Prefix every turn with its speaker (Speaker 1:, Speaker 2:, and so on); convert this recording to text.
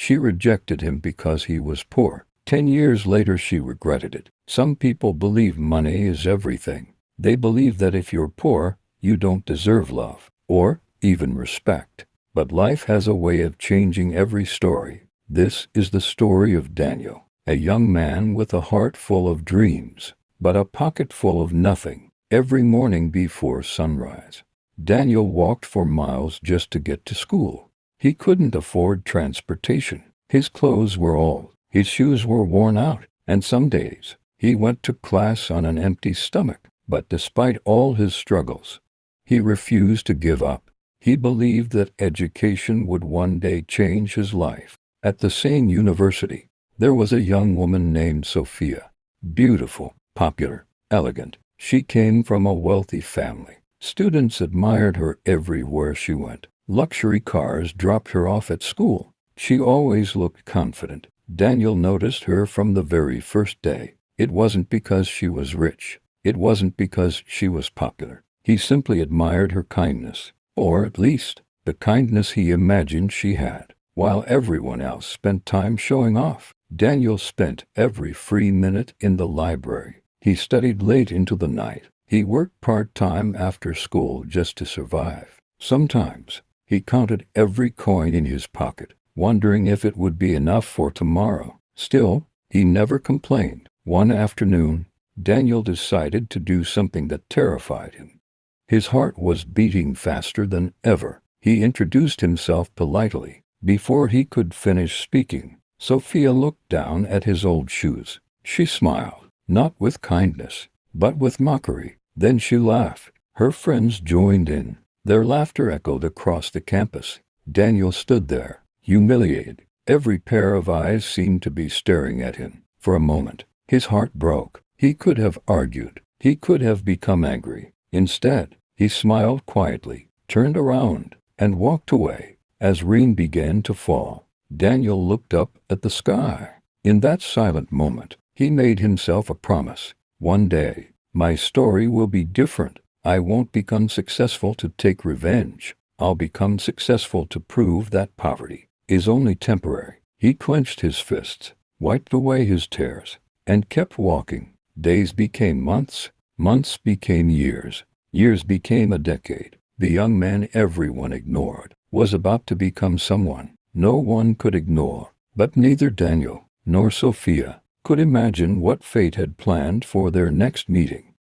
Speaker 1: She rejected him because he was poor. 10 years later she regretted it. Some people believe money is everything. They believe that if you're poor, you don't deserve love, or even respect. But life has a way of changing every story. This is the story of Daniel, a young man with a heart full of dreams, but a pocket full of nothing. Every morning before sunrise, Daniel walked for miles just to get to school. He couldn't afford transportation. His clothes were old, his shoes were worn out, and some days he went to class on an empty stomach. But despite all his struggles, he refused to give up. He believed that education would one day change his life. At the same university, there was a young woman named Sophia. Beautiful, popular, elegant. She came from a wealthy family. Students admired her everywhere she went. Luxury cars dropped her off at school. She always looked confident. Daniel noticed her from the very first day. It wasn't because she was rich. It wasn't because she was popular. He simply admired her kindness, or at least the kindness he imagined she had. While everyone else spent time showing off, Daniel spent every free minute in the library. He studied late into the night. He worked part-time after school just to survive. Sometimes he counted every coin in his pocket, wondering if it would be enough for tomorrow. Still, he never complained. One afternoon, Daniel decided to do something that terrified him. His heart was beating faster than ever. He introduced himself politely. Before he could finish speaking, Sophia looked down at his old shoes. She smiled, not with kindness, but with mockery. Then she laughed. Her friends joined in. Their laughter echoed across the campus. Daniel stood there, humiliated. Every pair of eyes seemed to be staring at him. For a moment, his heart broke. He could have argued. He could have become angry. Instead, he smiled quietly, turned around, and walked away. As rain began to fall, Daniel looked up at the sky. In that silent moment, he made himself a promise. One day, my story will be different. I won't become successful to take revenge. I'll become successful to prove that poverty is only temporary. He clenched his fists, wiped away his tears, and kept walking. Days became months, months became years, years became a decade. The young man everyone ignored was about to become someone no one could ignore. But neither Daniel nor Sophia could imagine what fate had planned for their next meeting.